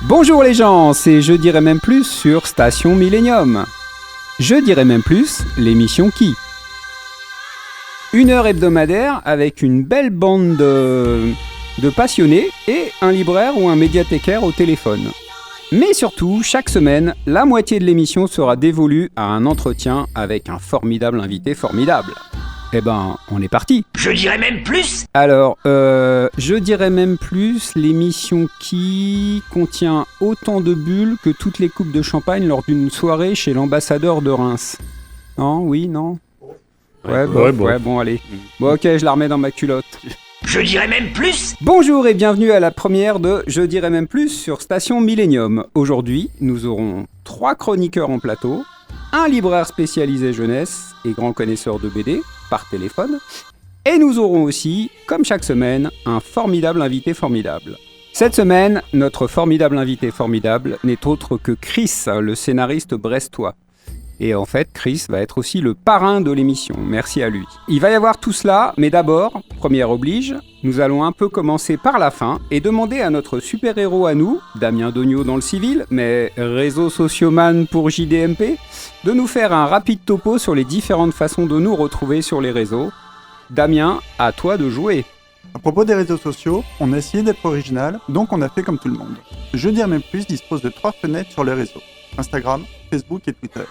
Bonjour les gens, c'est Je dirais même plus sur Station Millennium. Je dirais même plus, l'émission qui ? 1 heure hebdomadaire avec une belle bande de passionnés et un libraire ou un médiathécaire au téléphone. Mais surtout, chaque semaine, la moitié de l'émission sera dévolue à un entretien avec un formidable invité formidable. Eh ben, on est parti. Je dirais même plus. Alors, je dirais même plus, l'émission qui contient autant de bulles que toutes les coupes de champagne lors d'une soirée chez l'ambassadeur de Reims. Non, oui, non. Ouais, bon, allez. Bon, ok, je la remets dans ma culotte. Je dirais même plus. Bonjour et bienvenue à la première de Je dirais même plus sur Station Millennium. Aujourd'hui, nous aurons 3 chroniqueurs en plateau, un libraire spécialisé jeunesse et grand connaisseur de BD par téléphone, et nous aurons aussi, comme chaque semaine, un formidable invité formidable. Cette semaine, notre formidable invité formidable n'est autre que Chris, le scénariste brestois. Et en fait, Chris va être aussi le parrain de l'émission, merci à lui. Il va y avoir tout cela, mais d'abord, première oblige, nous allons un peu commencer par la fin et demander à notre super-héros à nous, Damien Dognaud dans le civil, mais réseau socioman pour JDMP, de nous faire un rapide topo sur les différentes façons de nous retrouver sur les réseaux. Damien, à toi de jouer. À propos des réseaux sociaux, on a essayé d'être original, donc on a fait comme tout le monde. Je dirais même plus dispose de 3 fenêtres sur les réseaux, Instagram, Facebook et Twitter.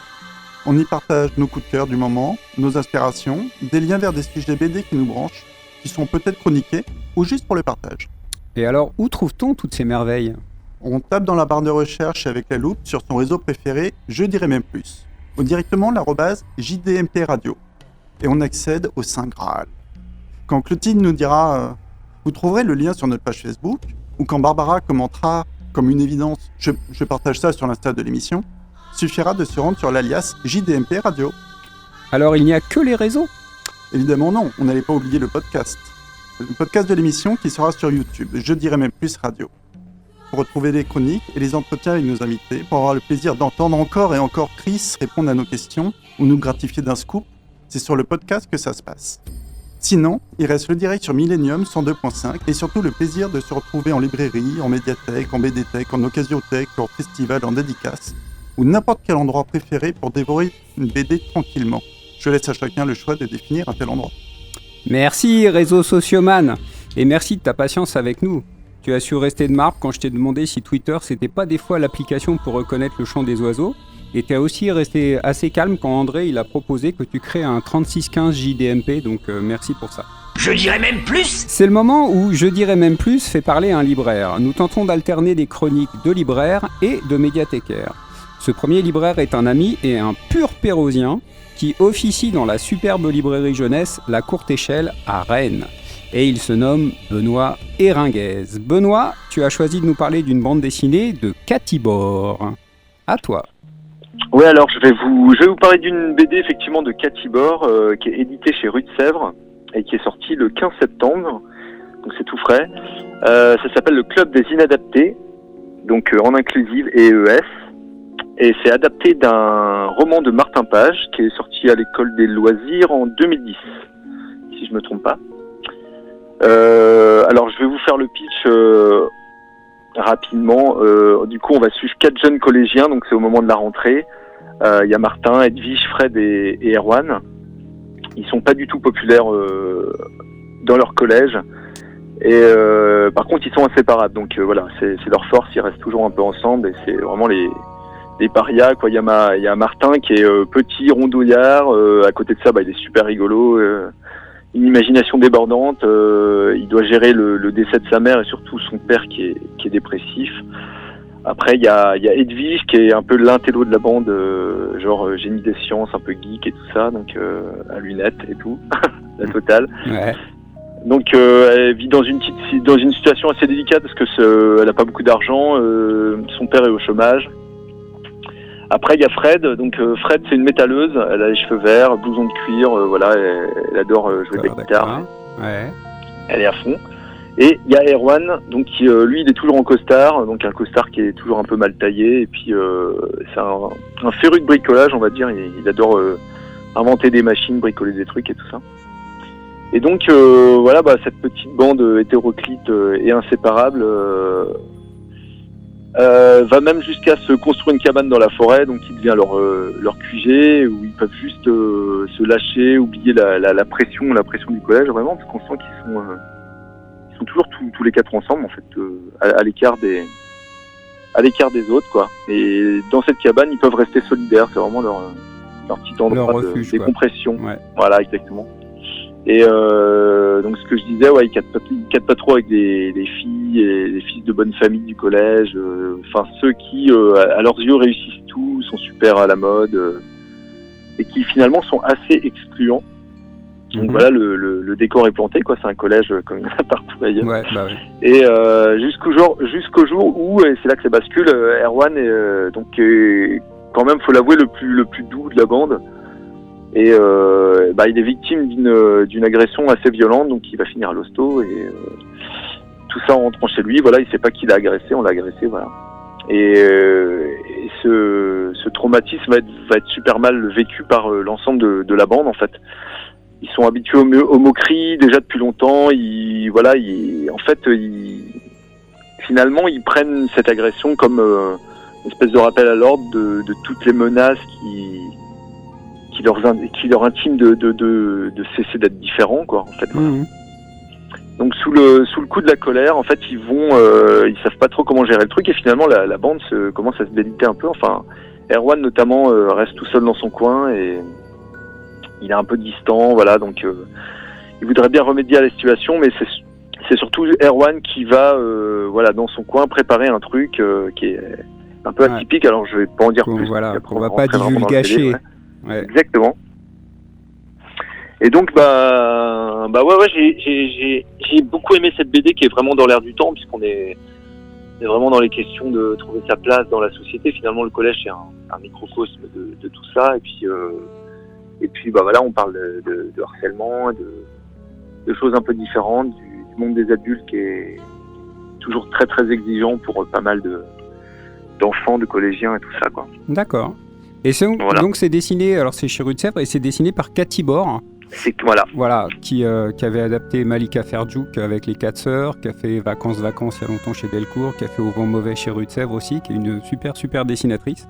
On y partage nos coups de cœur du moment, nos inspirations, des liens vers des sujets BD qui nous branchent, qui sont peut-être chroniqués, ou juste pour le partage. Et alors, où trouve-t-on toutes ces merveilles ? On tape dans la barre de recherche avec la loupe sur son réseau préféré, je dirais même plus, ou directement l'arrobase JDMP Radio, et on accède au Saint Graal. Quand Clotilde nous dira vous trouverez le lien sur notre page Facebook, ou quand Barbara commentera comme une évidence je partage ça sur l'Insta de l'émission, suffira de se rendre sur l'alias JDMP Radio. Alors il n'y a que les réseaux ? Évidemment non, on n'allait pas oublier le podcast. Le podcast de l'émission qui sera sur YouTube, je dirais même plus Radio. Pour retrouver les chroniques et les entretiens avec nos invités, pour avoir le plaisir d'entendre encore et encore Chris répondre à nos questions ou nous gratifier d'un scoop, c'est sur le podcast que ça se passe. Sinon, il reste le direct sur Millennium 102.5 et surtout le plaisir de se retrouver en librairie, en médiathèque, en BDthèque, en occasiothèque, en festival, en dédicace, ou n'importe quel endroit préféré pour dévorer une BD tranquillement. Je laisse à chacun le choix de définir un tel endroit. Merci réseau socioman, et merci de ta patience avec nous. Tu as su rester de marbre quand je t'ai demandé si Twitter c'était pas des fois l'application pour reconnaître le chant des oiseaux, et tu as aussi resté assez calme quand André il a proposé que tu crées un 3615 JDMP, donc merci pour ça. Je dirais même plus. C'est le moment où Je dirais même plus fait parler un libraire. Nous tentons d'alterner des chroniques de libraires et de médiathécaires. Ce premier libraire est un ami et un pur pérosien qui officie dans la superbe librairie jeunesse La Courte Échelle à Rennes. Et il se nomme Benoît Héringuez. Benoît, tu as choisi de nous parler d'une bande dessinée de Catibor. À toi. Ouais, alors je vais vous parler d'une BD effectivement de Catibor qui est éditée chez Rue de Sèvres et qui est sortie le 15 septembre, donc c'est tout frais. Ça s'appelle Le Club des Inadaptés, donc en inclusive et ES. Et c'est adapté d'un roman de Martin Page qui est sorti à l'école des loisirs en 2010, si je me trompe pas. Alors je vais vous faire le pitch rapidement. Du coup on va suivre 4 jeunes collégiens, donc c'est au moment de la rentrée. Il y a Martin, Edwige, Fred et Erwan. Ils sont pas du tout populaires dans leur collège. Et par contre ils sont inséparables, donc voilà, c'est leur force, ils restent toujours un peu ensemble et c'est vraiment les parias, quoi. Il y a Martin qui est petit, rondouillard, à côté de ça il est super rigolo, une imagination débordante, il doit gérer le décès de sa mère et surtout son père qui est dépressif. Après il y a Edwige qui est un peu l'intello de la bande, genre génie des sciences, un peu geek et tout ça, donc à lunettes et tout, la totale. Ouais. Donc elle vit dans une situation assez délicate parce que elle a pas beaucoup d'argent, son père est au chômage. Après il y a Fred, donc Fred c'est une métalleuse, elle a les cheveux verts, blouson de cuir, voilà, elle adore jouer de la guitare. Ouais. Elle est à fond. Et il y a Erwan, donc qui lui il est toujours en costard, donc un costard qui est toujours un peu mal taillé, et puis c'est un féru de bricolage on va dire, il adore inventer des machines, bricoler des trucs et tout ça. Et donc voilà, cette petite bande hétéroclite et inséparable va même jusqu'à se construire une cabane dans la forêt, donc qui devient leur QG, où ils peuvent juste se lâcher, oublier la pression du collège, vraiment, parce qu'on sent qu'ils sont toujours tous les 4 ensemble, en fait, à l'écart des autres, quoi. Et dans cette cabane, ils peuvent rester solidaires, c'est vraiment leur petit endroit refuge, de décompression. Ouais. Voilà, exactement. Et donc ce que je disais, ouais, ils cadrent pas trop avec des filles et des fils de bonne famille du collège, enfin ceux qui à leurs yeux réussissent tout, sont super à la mode, et qui finalement sont assez excluants. Donc voilà, le décor est planté, quoi. C'est un collège comme il y en a partout ailleurs. Ouais, bah ouais. Et jusqu'au jour où, et c'est là que ça bascule, Erwan est quand même, faut l'avouer, le plus doux de la bande. Et il est victime d'une agression assez violente, donc il va finir à l'hosto, et tout ça en rentrant chez lui. Voilà, il sait pas qui l'a agressé, on l'a agressé, voilà. Et ce traumatisme va être super mal vécu par l'ensemble de la bande, en fait. Ils sont habitués aux moqueries déjà depuis longtemps. Finalement, ils prennent cette agression comme une espèce de rappel à l'ordre de toutes les menaces qui leur intiment de cesser d'être différents, quoi. En fait, voilà. Donc sous le coup de la colère, en fait, ils savent pas trop comment gérer le truc, et finalement la bande commence à se déliter un peu. Enfin, Erwan notamment reste tout seul dans son coin, et il est un peu distant, voilà. Donc il voudrait bien remédier à la situation, mais c'est surtout Erwan qui va dans son coin préparer un truc qui est un peu atypique. Alors je vais pas en dire plus. Voilà, on va pas divulgacher. Ouais. Exactement. Et donc j'ai beaucoup aimé cette BD qui est vraiment dans l'air du temps, puisqu'on est vraiment dans les questions de trouver sa place dans la société. Finalement, le collège c'est un microcosme de tout ça, et puis on parle de harcèlement, de choses un peu différentes, du monde des adultes qui est toujours très très exigeant pour pas mal d'enfants, de collégiens et tout ça, quoi. D'accord. Et donc c'est dessiné, alors c'est chez Rue de Sèvres, et c'est dessiné par Cathy Bord. Voilà, qui avait adapté Malika Ferjouk avec Les 4 Sœurs, qui a fait Vacances il y a longtemps chez Delcourt, qui a fait Au vent mauvais chez Rue de Sèvres aussi, qui est une super dessinatrice.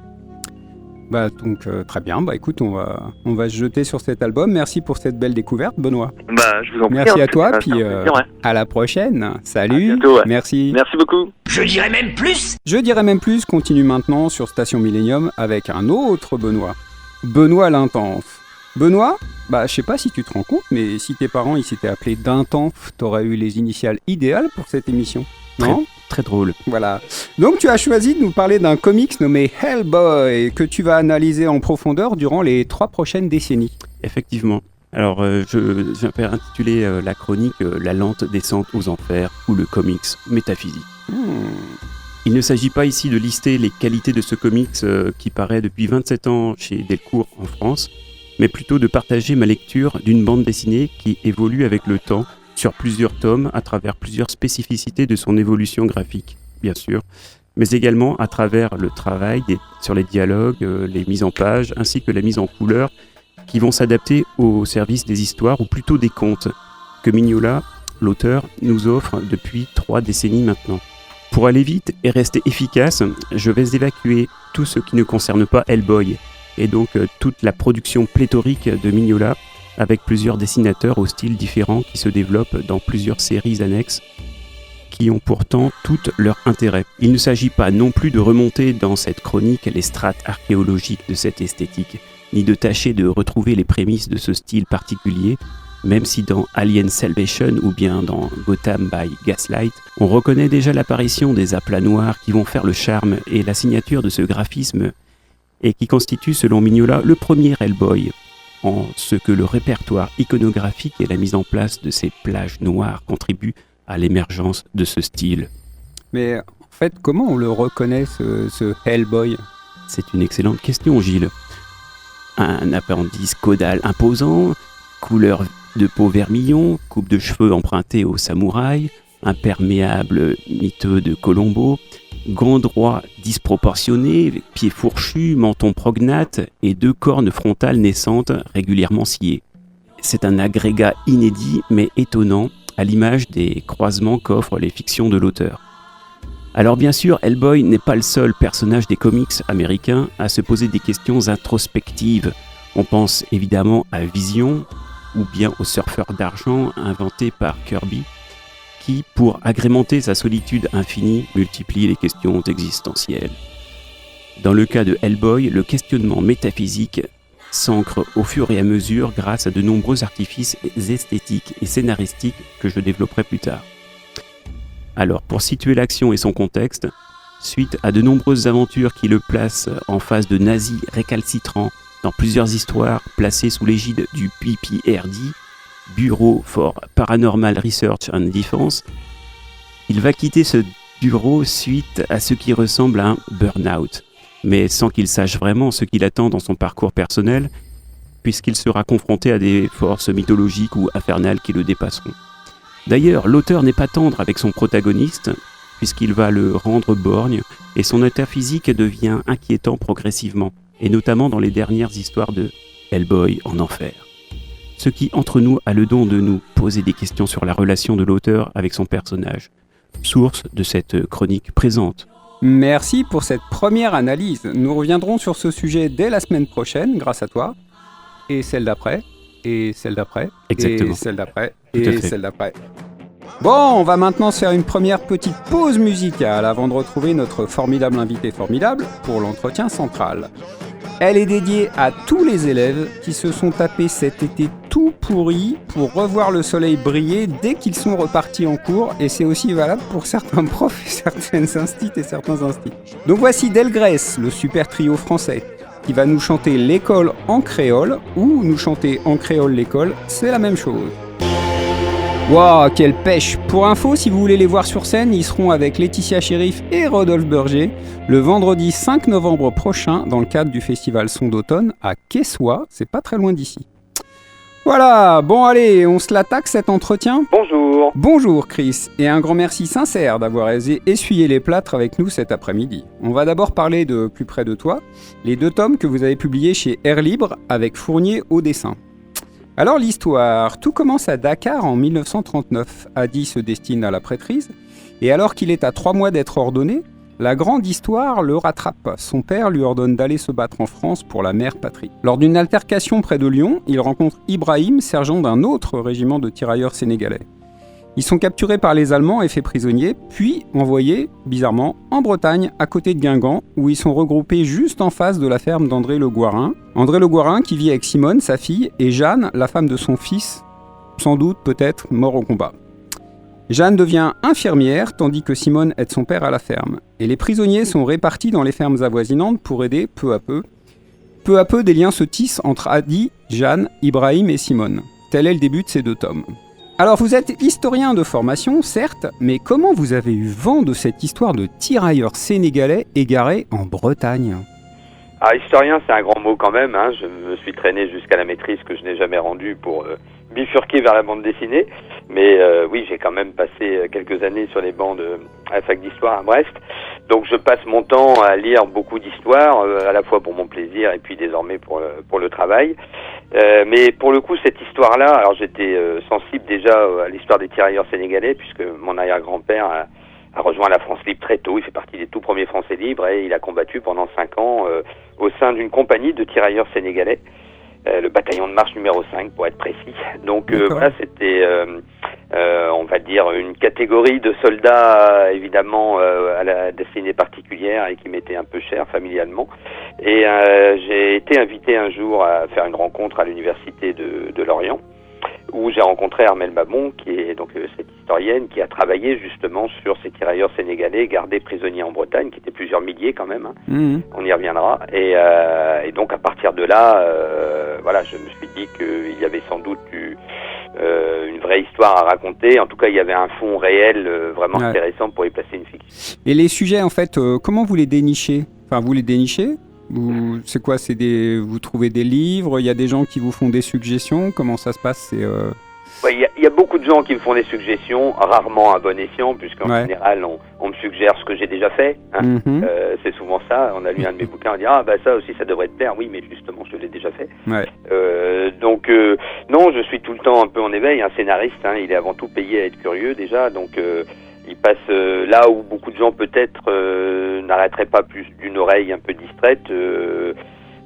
Donc très bien, écoute, on va se jeter sur cet album. Merci pour cette belle découverte, Benoît. Je vous en prie. Merci à toi, puis à la prochaine. Salut. À bientôt, ouais. Merci. Merci beaucoup. Je dirais même plus continue maintenant sur Station Millennium avec un autre Benoît l'Intense. Benoît, je sais pas si tu te rends compte, mais si tes parents ils s'étaient appelés Dintenf, t'aurais eu les initiales idéales pour cette émission, non ? Très drôle. Voilà. Donc tu as choisi de nous parler d'un comics nommé Hellboy que tu vas analyser en profondeur durant les 3 prochaines décennies. Effectivement. Alors je vais intituler la chronique La lente descente aux enfers ou le comics métaphysique. Il ne s'agit pas ici de lister les qualités de ce comics qui paraît depuis 27 ans chez Delcourt en France, mais plutôt de partager ma lecture d'une bande dessinée qui évolue avec le temps sur plusieurs tomes à travers plusieurs spécificités de son évolution graphique, bien sûr, mais également à travers le travail sur les dialogues, les mises en page, ainsi que la mise en couleur, qui vont s'adapter au service des histoires, ou plutôt des contes, que Mignola, l'auteur, nous offre depuis 3 décennies maintenant. Pour aller vite et rester efficace, je vais évacuer tout ce qui ne concerne pas Hellboy, et donc toute la production pléthorique de Mignola, avec plusieurs dessinateurs au style différent qui se développent dans plusieurs séries annexes qui ont pourtant toutes leur intérêt. Il ne s'agit pas non plus de remonter dans cette chronique les strates archéologiques de cette esthétique, ni de tâcher de retrouver les prémices de ce style particulier, même si dans Alien Salvation ou bien dans Gotham by Gaslight, on reconnaît déjà l'apparition des aplats noirs qui vont faire le charme et la signature de ce graphisme et qui constitue selon Mignola le premier Hellboy, en ce que le répertoire iconographique et la mise en place de ces plages noires contribuent à l'émergence de ce style. Mais en fait, comment on le reconnaît, ce Hellboy ? C'est une excellente question, Gilles. Un appendice caudal imposant, couleur de peau vermillon, coupe de cheveux empruntée au samouraï, imperméable miteux de Colombo, gants droits disproportionnés, pieds fourchus, menton prognate et 2 cornes frontales naissantes régulièrement sciées. C'est un agrégat inédit mais étonnant, à l'image des croisements qu'offrent les fictions de l'auteur. Alors bien sûr, Hellboy n'est pas le seul personnage des comics américains à se poser des questions introspectives. On pense évidemment à Vision ou bien au surfeur d'argent inventé par Kirby, qui, pour agrémenter sa solitude infinie, multiplie les questions existentielles. Dans le cas de Hellboy, le questionnement métaphysique s'ancre au fur et à mesure grâce à de nombreux artifices esthétiques et scénaristiques que je développerai plus tard. Alors, pour situer l'action et son contexte, suite à de nombreuses aventures qui le placent en face de nazis récalcitrants dans plusieurs histoires placées sous l'égide du BPRD, Bureau for Paranormal Research and Defense, il va quitter ce bureau suite à ce qui ressemble à un burn-out, mais sans qu'il sache vraiment ce qu'il attend dans son parcours personnel, puisqu'il sera confronté à des forces mythologiques ou infernales qui le dépasseront. D'ailleurs, l'auteur n'est pas tendre avec son protagoniste, puisqu'il va le rendre borgne, et son état physique devient inquiétant progressivement, et notamment dans les dernières histoires de Hellboy en enfer. Ce qui, entre nous, a le don de nous poser des questions sur la relation de l'auteur avec son personnage, source de cette chronique présente. Merci pour cette première analyse. Nous reviendrons sur ce sujet dès la semaine prochaine, grâce à toi, et celle d'après, et celle d'après, Exactement. et celle d'après, Tout à et fait. celle d'après. Bon, on va maintenant se faire une première petite pause musicale avant de retrouver notre formidable invité formidable pour l'entretien central. Elle est dédiée à tous les élèves qui se sont tapés cet été tout pourri pour revoir le soleil briller dès qu'ils sont repartis en cours, et c'est aussi valable pour certains profs et certaines instits et certains instits. Donc voici Delgrès, le super trio français, qui va nous chanter l'école en créole, ou nous chanter en créole l'école, c'est la même chose. Waouh, quelle pêche! Pour info, si vous voulez les voir sur scène, ils seront avec Laetitia Sheriff et Rodolphe Berger le vendredi 5 novembre prochain dans le cadre du festival Son d'automne à Quessoy, c'est pas très loin d'ici. Voilà, bon allez, on se l'attaque cet entretien. Bonjour. Bonjour Chris, et un grand merci sincère d'avoir essuyé les plâtres avec nous cet après-midi. On va d'abord parler de Plus près de toi, les 2 tomes que vous avez publiés chez Air Libre avec Fournier au dessin. Alors l'histoire, tout commence à Dakar en 1939. Hadi se destine à la prêtrise, et alors qu'il est à 3 mois d'être ordonné, la grande histoire le rattrape. Son père lui ordonne d'aller se battre en France pour la mère patrie. Lors d'une altercation près de Lyon, il rencontre Ibrahim, sergent d'un autre régiment de tirailleurs sénégalais. Ils sont capturés par les Allemands et faits prisonniers, puis envoyés, bizarrement, en Bretagne, à côté de Guingamp, où ils sont regroupés juste en face de la ferme d'André Le Gouarin. André Le Gouarin qui vit avec Simone, sa fille, et Jeanne, la femme de son fils, sans doute, peut-être, mort au combat. Jeanne devient infirmière, tandis que Simone aide son père à la ferme. Et les prisonniers sont répartis dans les fermes avoisinantes pour aider, peu à peu. Peu à peu, des liens se tissent entre Hadi, Jeanne, Ibrahim et Simone. Tel est le début de ces 2 tomes. Alors vous êtes historien de formation, certes, mais comment vous avez eu vent de cette histoire de tirailleurs sénégalais égarés en Bretagne ? Ah, historien, c'est un grand mot quand même. Hein. Je me suis traîné jusqu'à la maîtrise que je n'ai jamais rendue pour bifurquer vers la bande dessinée. Mais oui, j'ai quand même passé quelques années sur les bancs à la fac d'histoire à Brest. Donc je passe mon temps à lire beaucoup d'histoires, à la fois pour mon plaisir et puis désormais pour le travail. Mais pour le coup, cette histoire-là, alors j'étais sensible déjà à l'histoire des tirailleurs sénégalais, puisque mon arrière-grand-père a rejoint la France libre très tôt. Il fait partie des tout premiers Français libres et il a combattu pendant 5 ans au sein d'une compagnie de tirailleurs sénégalais, le bataillon de marche numéro 5 pour être précis. Donc voilà, c'était, on va dire, une catégorie de soldats évidemment à la destinée particulière et qui m'était un peu cher familialement. Et j'ai été invité un jour à faire une rencontre à l'université de Lorient, où j'ai rencontré Armelle Babon, qui est donc cette historienne qui a travaillé justement sur ces tirailleurs sénégalais gardés prisonniers en Bretagne, qui étaient plusieurs milliers quand même, hein. On y reviendra. Et donc à partir de là, voilà, je me suis dit qu'il y avait sans doute une vraie histoire à raconter. En tout cas, il y avait un fond réel vraiment intéressant pour y placer une fiction. Et les sujets, en fait, comment vous les dénichez ? Enfin, vous les dénichez ? C'est quoi ? Vous trouvez des livres ? Il y a des gens qui vous font des suggestions ? Comment ça se passe ? Ouais, y a beaucoup de gens qui me font des suggestions, rarement à bon escient, puisqu'en général, on me suggère ce que j'ai déjà fait. Hein. C'est souvent ça. On a lu un de mes bouquins, on dit « Ah, bah ça aussi, ça devrait te plaire. » Oui, mais justement, je l'ai déjà fait. Ouais. Donc, non, je suis tout le temps un peu en éveil. Un scénariste, hein, il est avant tout payé à être curieux, déjà. Donc, Il passe là où beaucoup de gens peut-être n'arrêteraient pas plus d'une oreille un peu distraite.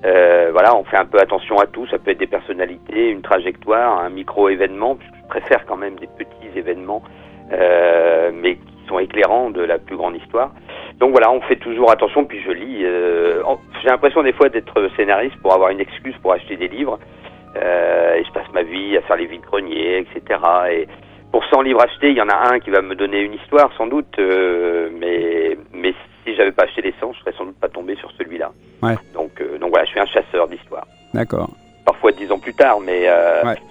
Voilà, on fait un peu attention à tout. Ça peut être des personnalités, une trajectoire, un micro-événement. Je préfère quand même des petits événements, mais qui sont éclairants de la plus grande histoire. Donc voilà, on fait toujours attention. Puis je lis. J'ai l'impression des fois d'être scénariste pour avoir une excuse pour acheter des livres. Et je passe ma vie à faire les vides-greniers, etc. Et pour 100 livres achetés, il y en a un qui va me donner une histoire, sans doute. Mais si j'avais pas acheté les 100, je serais sans doute pas tombé sur celui-là. Ouais. Donc voilà, je suis un chasseur d'histoires. D'accord. Parfois 10 ans plus tard, mais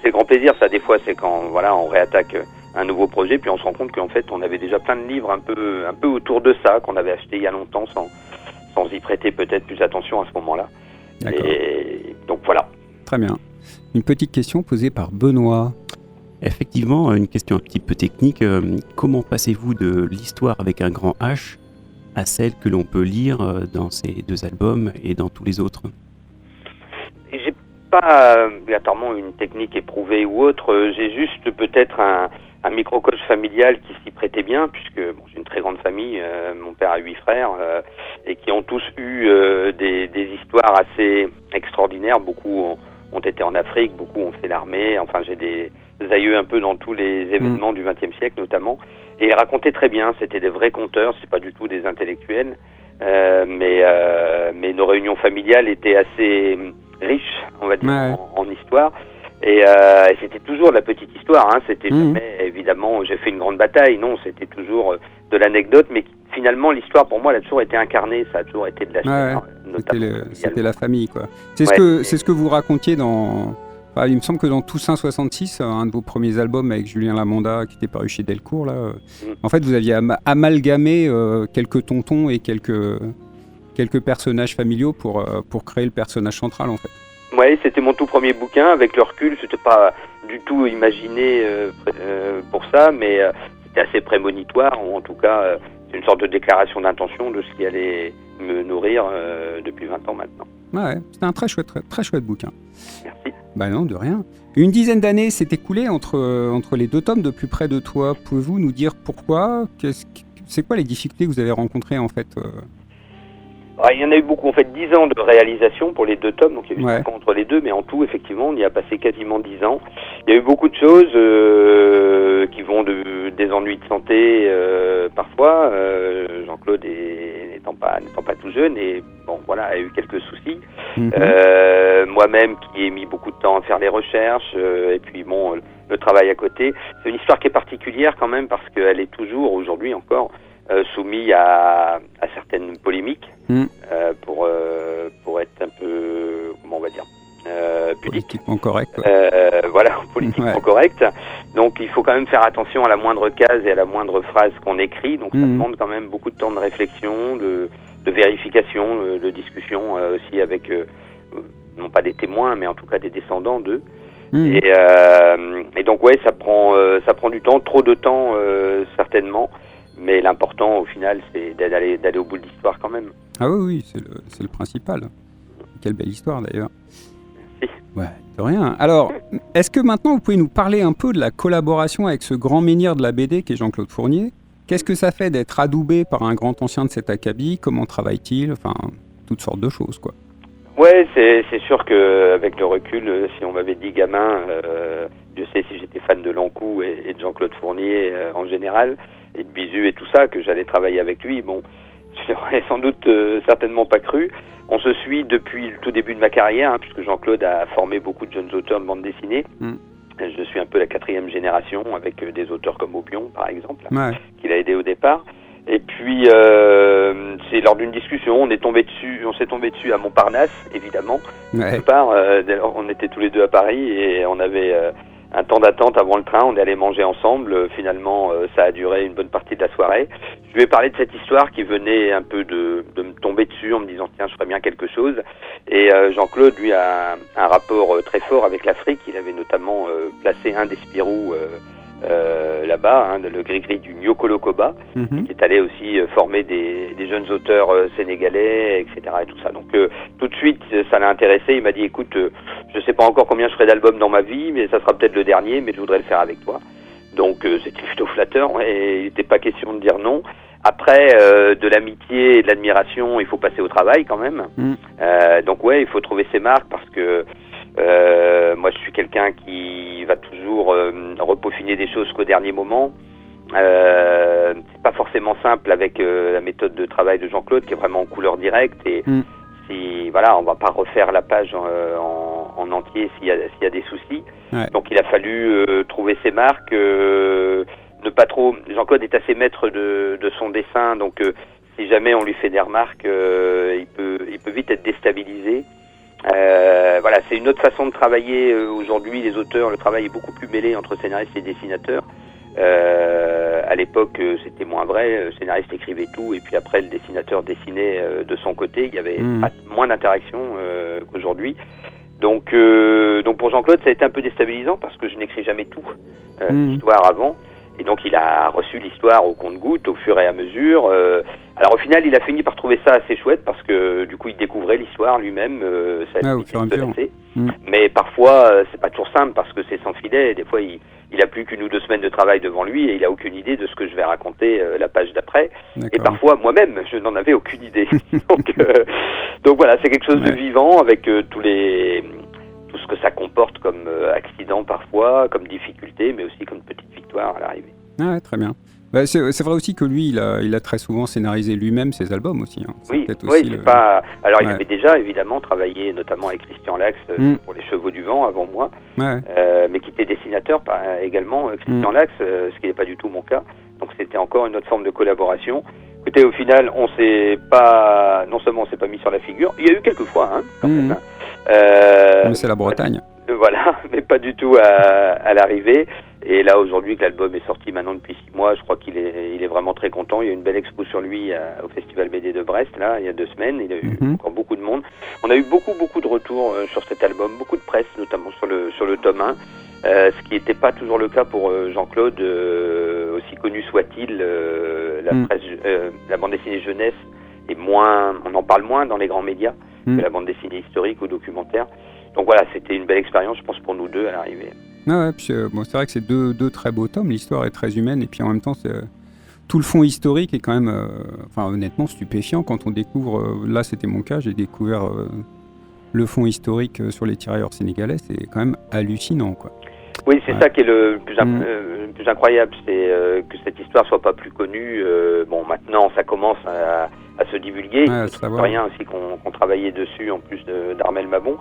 c'est le grand plaisir. Ça, des fois, c'est quand voilà, on réattaque un nouveau projet, puis on se rend compte qu'en fait, on avait déjà plein de livres un peu autour de ça, qu'on avait acheté il y a longtemps, sans y prêter peut-être plus attention à ce moment-là. D'accord. Et donc voilà. Très bien. Une petite question posée par Benoît. Effectivement, une question un petit peu technique. Comment passez-vous de l'histoire avec un grand H à celle que l'on peut lire dans ces 2 albums et dans tous les autres? J'ai pas obligatoirement une technique éprouvée ou autre. J'ai juste peut-être un microcosme familial qui s'y prêtait bien, puisque j'ai une très grande famille. Mon père a 8 frères et qui ont tous eu des histoires assez extraordinaires. Beaucoup ont été en Afrique, beaucoup ont fait l'armée. Enfin, j'ai des aïeux un peu dans tous les événements du XXe siècle notamment. Et ils racontaient très bien, c'était des vrais conteurs, c'est pas du tout des intellectuels. Mais nos réunions familiales étaient assez riches, on va dire, en histoire. Et c'était toujours de la petite histoire, hein. C'était jamais, évidemment, j'ai fait une grande bataille, non, c'était toujours de l'anecdote, mais finalement, l'histoire, pour moi, elle a toujours été incarnée, ça a toujours été de la chair, c'était la famille, quoi. C'est ce que vous racontiez dans... Enfin, il me semble que dans Toussaint 66, un de vos premiers albums avec Julien Lamonda, qui était paru chez Delcourt, là, en fait, vous aviez amalgamé quelques tontons et quelques personnages familiaux pour créer le personnage central, en fait. Oui, c'était mon tout premier bouquin. Avec le recul, c'était pas du tout imaginé pour ça, mais c'était assez prémonitoire, ou en tout cas, c'est une sorte de déclaration d'intention de ce qui allait me nourrir depuis 20 ans maintenant. Ouais, c'était un très chouette bouquin. Merci. Bah non, de rien. Une dizaine d'années s'est écoulée entre les 2 tomes de Plus près de toi. Pouvez-vous nous dire pourquoi? C'est quoi les difficultés que vous avez rencontrées, en fait Il y en a eu beaucoup, en fait, 10 ans de réalisation pour les 2 tomes, donc il y a eu 5 ans entre les deux, mais en tout, effectivement, on y a passé quasiment 10 ans. Il y a eu beaucoup de choses qui vont des ennuis de santé parfois, Jean-Claude n'étant pas tout jeune, et bon, voilà, a eu quelques soucis. Moi-même qui ai mis beaucoup de temps à faire les recherches, et puis bon, le travail à côté. C'est une histoire qui est particulière quand même, parce qu'elle est toujours, aujourd'hui encore, soumis à certaines polémiques pour être un peu, comment on va dire, pudique. Politiquement correct. Voilà, politiquement correct. Donc il faut quand même faire attention à la moindre case et à la moindre phrase qu'on écrit. Donc ça demande quand même beaucoup de temps de réflexion, de vérification, de discussion aussi avec, non pas des témoins, mais en tout cas des descendants d'eux. Et donc ouais, ça prend du temps, trop de temps certainement. Mais l'important, au final, c'est d'aller au bout de l'histoire quand même. Ah oui, c'est le principal. Quelle belle histoire, d'ailleurs. Merci. Ouais, de rien. Alors, est-ce que maintenant, vous pouvez nous parler un peu de la collaboration avec ce grand menhir de la BD qui est Jean-Claude Fournier? Qu'est-ce que ça fait d'être adoubé par un grand ancien de cet acabit? Comment travaille-t-il? Enfin, toutes sortes de choses, quoi. Ouais, c'est sûr qu'avec le recul, si on m'avait dit gamin, je sais si j'étais fan de Lancou et de Jean-Claude Fournier en général, et de Bizu et tout ça, que j'allais travailler avec lui, bon, je n'aurais sans doute certainement pas cru. On se suit depuis le tout début de ma carrière, hein, puisque Jean-Claude a formé beaucoup de jeunes auteurs de bande dessinée. Je suis un peu la 4e génération, avec des auteurs comme Aubion, par exemple, qu'il a aidé au départ. Et puis, c'est lors d'une discussion, on s'est tombé dessus à Montparnasse, évidemment. Quelque part, on était tous les deux à Paris et on avait un temps d'attente avant le train, on est allé manger ensemble. Finalement, ça a duré une bonne partie de la soirée. Je lui ai parlé de cette histoire qui venait un peu de me tomber dessus en me disant tiens, je ferais bien quelque chose. Et Jean-Claude, lui, a un rapport très fort avec l'Afrique. Il avait notamment placé un des Spirou là-bas, hein, le gris-gris du Nyokolokoba, qui est allé aussi former des jeunes auteurs sénégalais, etc. et tout ça. Donc tout de suite, ça l'a intéressé. Il m'a dit écoute, je sais pas encore combien je ferai d'albums dans ma vie, mais ça sera peut-être le dernier, mais je voudrais le faire avec toi. Donc c'était plutôt flatteur, et il n'était pas question de dire non. Après, de l'amitié et de l'admiration, il faut passer au travail quand même. Donc ouais, il faut trouver ses marques parce que moi je suis quelqu'un qui va toujours repeaufiner des choses qu'au dernier moment. C'est pas forcément simple avec la méthode de travail de Jean-Claude qui est vraiment en couleur directe et si voilà, on va pas refaire la page en entier s'il y a des soucis. Ouais. Donc il a fallu trouver ses marques, ne pas trop. Jean-Claude est assez maître de son dessin, donc si jamais on lui fait des remarques, il peut vite être déstabilisé. Voilà, c'est une autre façon de travailler aujourd'hui. Les auteurs, le travail est beaucoup plus mêlé entre scénaristes et dessinateurs. À l'époque, c'était moins vrai. Le scénariste écrivait tout et puis après le dessinateur dessinait de son côté. Il y avait moins d'interaction qu'aujourd'hui. Donc pour Jean-Claude, ça a été un peu déstabilisant parce que je n'écris jamais tout l'histoire avant. Et donc il a reçu l'histoire au compte-gouttes, au fur et à mesure. Alors au final, il a fini par trouver ça assez chouette parce que du coup, il découvrait l'histoire lui-même. Ça a été intéressé. Mais parfois, c'est pas toujours simple parce que c'est sans filet. Des fois, il a plus qu'une ou 2 semaines de travail devant lui et il a aucune idée de ce que je vais raconter la page d'après. Et parfois, moi-même, je n'en avais aucune idée. donc voilà, c'est quelque chose de vivant avec tout ce que ça comporte comme accident parfois, comme difficulté, mais aussi comme petite victoire à l'arrivée. Ah ouais, très bien. Bah, c'est vrai aussi que lui, il a très souvent scénarisé lui-même ses albums aussi. Hein. Oui, c'est pas. Alors il avait déjà évidemment travaillé notamment avec Christian Lax pour Les Chevaux du Vent avant moi, mais qui était dessinateur également Christian Lax, ce qui n'est pas du tout mon cas. Donc c'était encore une autre forme de collaboration. Écoutez, au final, non seulement on s'est pas mis sur la figure, il y a eu quelques fois, quand même. Mais c'est la Bretagne. Voilà, mais pas du tout à l'arrivée. Et là, aujourd'hui, que l'album est sorti maintenant depuis 6 mois, je crois qu'il est vraiment très content. Il y a eu une belle expo sur lui au Festival BD de Brest, là, il y a 2 semaines. Il y a eu encore beaucoup de monde. On a eu beaucoup de retours sur cet album, beaucoup de presse, notamment sur le tome 1. Ce qui n'était pas toujours le cas pour Jean-Claude, aussi connu soit-il. La bande dessinée jeunesse est moins, on en parle moins dans les grands médias que la bande dessinée historique ou documentaire. Donc voilà, c'était une belle expérience, je pense, pour nous deux à l'arrivée. Ah ouais, puis c'est vrai que c'est deux très beaux tomes, l'histoire est très humaine, et puis en même temps, tout le fond historique est quand même, honnêtement, stupéfiant quand on découvre, là c'était mon cas, j'ai découvert le fond historique sur les tirailleurs sénégalais, c'est quand même hallucinant, quoi. Oui, c'est ça qui est le plus incroyable, c'est que cette histoire soit pas plus connue. Bon, maintenant, ça commence à se divulguer. C'est rien aussi qu'on travaillait dessus, en plus d'Armel Mabon.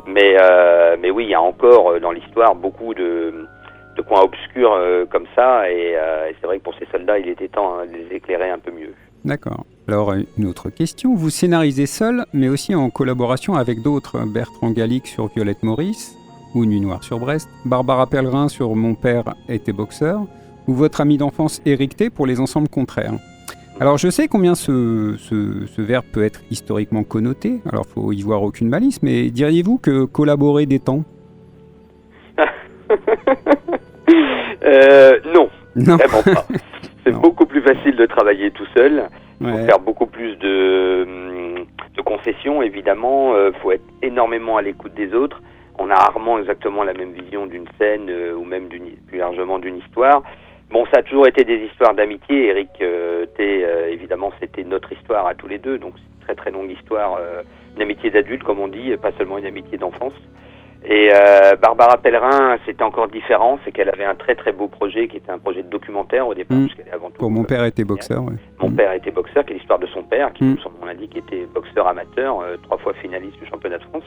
Mais oui, il y a encore dans l'histoire beaucoup de coins obscurs comme ça. Et c'est vrai que pour ces soldats, il était temps de les éclairer un peu mieux. D'accord. Alors, une autre question. Vous scénarisez seul, mais aussi en collaboration avec d'autres. Bertrand Gallic sur Violette Maurice, ou Nuit Noire sur Brest, Barbara Pellegrin sur Mon père était boxeur, ou votre ami d'enfance Éric T pour Les ensembles contraires. Alors je sais combien ce verbe peut être historiquement connoté, alors il faut y voir aucune malice, mais diriez-vous que collaborer détend ? Non, vraiment pas. C'est beaucoup plus facile de travailler tout seul, il faut faire beaucoup plus de concessions évidemment, il faut être énormément à l'écoute des autres. On a rarement exactement la même vision d'une scène ou même plus largement d'une histoire. Bon, ça a toujours été des histoires d'amitié. Éric T, évidemment, c'était notre histoire à tous les deux. Donc, c'est une très très longue histoire, une amitié d'adulte, comme on dit, pas seulement une amitié d'enfance. Et Barbara Pellegrin, c'était encore différent. C'est qu'elle avait un très très beau projet qui était un projet de documentaire au départ. Puisqu'elle est avant tout, pour Mon père était boxeur. Ouais. Mon père était boxeur, qui est l'histoire de son père, qui, son nom l'indique, était boxeur amateur, 3 fois finaliste du championnat de France.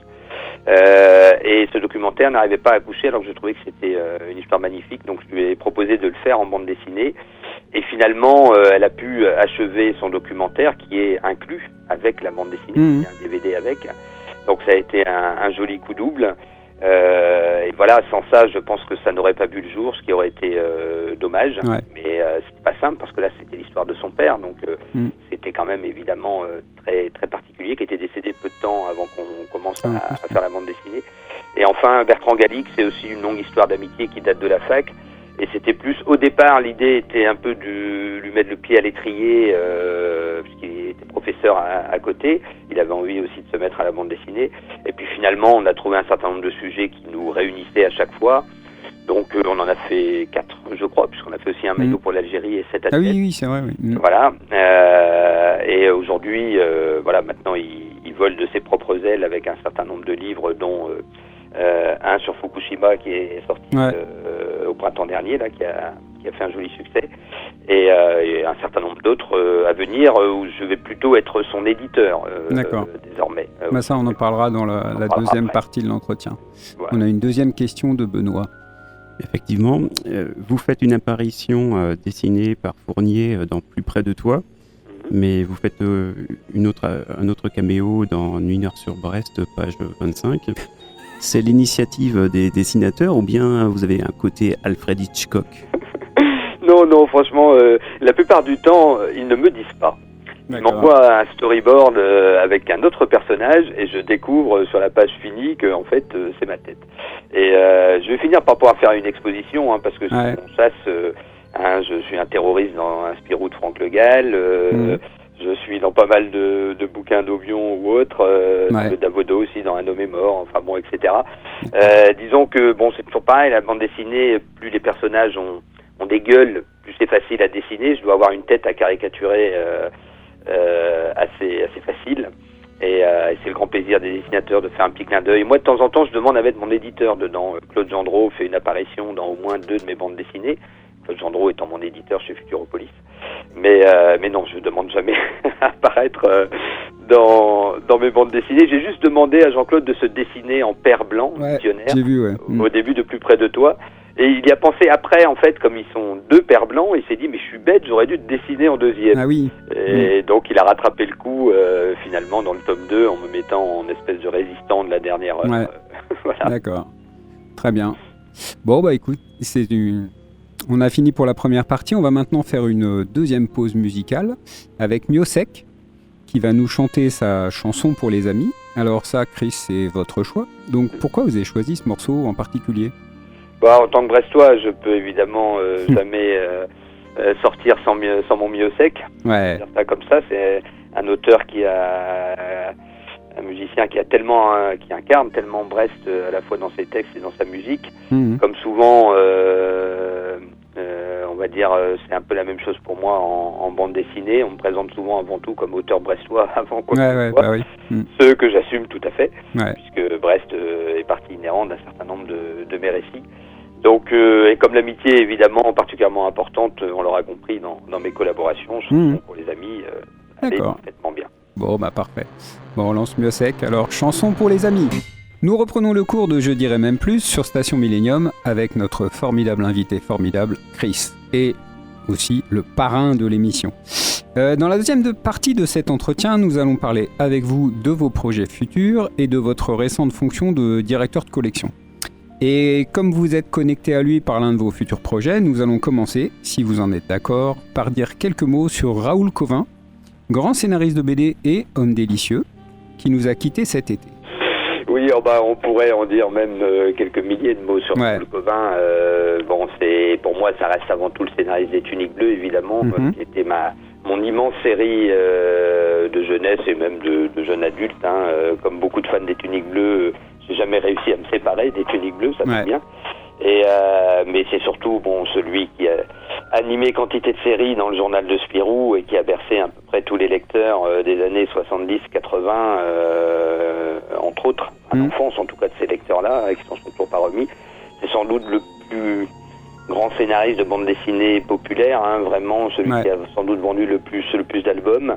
Et ce documentaire n'arrivait pas à accoucher alors que je trouvais que c'était une histoire magnifique. Donc je lui ai proposé de le faire en bande dessinée. Et finalement, elle a pu achever son documentaire qui est inclus avec la bande dessinée. Il y a un DVD avec. Donc ça a été un joli coup double. Et voilà, sans ça, je pense que ça n'aurait pas vu le jour, ce qui aurait été dommage. Ouais. Mais c'était pas simple parce que là, c'était l'histoire de son père, donc c'était quand même évidemment très très particulier, qui était décédé peu de temps avant qu'on commence à faire la bande dessinée. Et enfin, Bertrand Gallic, c'est aussi une longue histoire d'amitié qui date de la fac. Et c'était plus, au départ, l'idée était un peu de lui mettre le pied à l'étrier, puisqu'il était professeur à côté. Il avait envie aussi de se mettre à la bande dessinée. Et puis finalement, on a trouvé un certain nombre de sujets qui nous réunissaient à chaque fois. Donc on en a fait 4 je crois, puisqu'on a fait aussi un maillot pour l'Algérie et 7 athlètes. Ah oui, c'est vrai, oui. Voilà. Et aujourd'hui, voilà, maintenant, il vole de ses propres ailes avec un certain nombre de livres, dont un sur Fukushima qui est sorti au printemps dernier, là, qui a fait un joli succès, et un certain nombre d'autres à venir, où je vais plutôt être son éditeur désormais. Ça, on en parlera dans la deuxième partie de l'entretien. Voilà. On a une deuxième question de Benoît. Effectivement, vous faites une apparition dessinée par Fournier dans Plus près de toi, mais vous faites un autre caméo dans Nuit sur Brest, page 25. C'est l'initiative des dessinateurs ou bien vous avez un côté Alfred Hitchcock? Non, franchement, la plupart du temps, ils ne me disent pas. Ils m'envoient un storyboard avec un autre personnage et je découvre sur la page finie que en fait c'est ma tête. Et je vais finir par pouvoir faire une exposition, parce que on chasse. Je suis un terroriste dans un Spirou de Franck Le Gall. Je suis dans pas mal de bouquins d'Aubion ou autres, de Davodo aussi dans Un homme est mort, enfin bon, etc. Disons que bon, c'est toujours pareil, la bande dessinée, plus les personnages ont des gueules, plus c'est facile à dessiner. Je dois avoir une tête à caricaturer assez facile. Et c'est le grand plaisir des dessinateurs de faire un petit clin d'œil. Moi, de temps en temps, je demande à mettre mon éditeur dedans. Claude Gendreau fait une apparition dans au moins 2 de mes bandes dessinées. Claude Gendreau étant mon éditeur chez Futuropolis. Mais non, je ne demande jamais à apparaître dans mes bandes dessinées. J'ai juste demandé à Jean-Claude de se dessiner en père blanc, missionnaire, j'ai vu, au début de Plus près de toi. Et il y a pensé après, en fait, comme ils sont 2 pères blancs, il s'est dit, mais je suis bête, j'aurais dû te dessiner en deuxième. Ah oui. Et donc, il a rattrapé le coup, finalement, dans le tome 2, en me mettant en espèce de résistant de la dernière heure. Voilà. D'accord. Très bien. Bon, écoute, on a fini pour la première partie. On va maintenant faire une deuxième pause musicale avec Miosek, qui va nous chanter sa chanson pour les amis. Alors ça, Chris, c'est votre choix. Donc, pourquoi vous avez choisi ce morceau en particulier ? En tant que Brestois, je peux évidemment jamais sortir sans mon Miosek. Ouais. Dire ça comme ça, c'est un auteur un musicien qui incarne tellement Brest à la fois dans ses textes et dans sa musique. Comme souvent, on va dire, c'est un peu la même chose pour moi en bande dessinée. On me présente souvent avant tout comme auteur brestois avant quoi que ce soit. Ce que j'assume tout à fait, puisque Brest est partie inhérente d'un certain nombre de mes récits. Donc, et comme l'amitié est évidemment particulièrement importante, on l'aura compris dans mes collaborations, chanson pour les amis, allez parfaitement bien. Bon, parfait. Bon, on lance Miosek. Alors, chanson pour les amis. Nous reprenons le cours de Je dirais même plus sur Station Millennium avec notre formidable invité, Chris, et aussi le parrain de l'émission. Dans la deuxième partie de cet entretien, nous allons parler avec vous de vos projets futurs et de votre récente fonction de directeur de collection. Et comme vous êtes connecté à lui par l'un de vos futurs projets, nous allons commencer, si vous en êtes d'accord, par dire quelques mots sur Raoul Cauvin, grand scénariste de BD et homme délicieux, qui nous a quittés cet été. Oui, on pourrait en dire même quelques milliers de mots sur Raoul Cauvin. Pour moi, ça reste avant tout le scénariste des Tuniques Bleues, évidemment, qui était mon immense série de jeunesse et même de jeunes adultes. Comme beaucoup de fans des Tuniques Bleues, j'ai jamais réussi à me séparer des Tuniques Bleues, ça va bien. Mais c'est surtout celui qui a animé quantité de séries dans le journal de Spirou et qui a bercé à peu près tous les lecteurs des années 70-80, entre autres, à l'enfance en tout cas de ces lecteurs-là, qui s'en sont toujours pas remis. C'est sans doute le plus grand scénariste de bande dessinée populaire, vraiment celui qui a sans doute vendu le plus d'albums.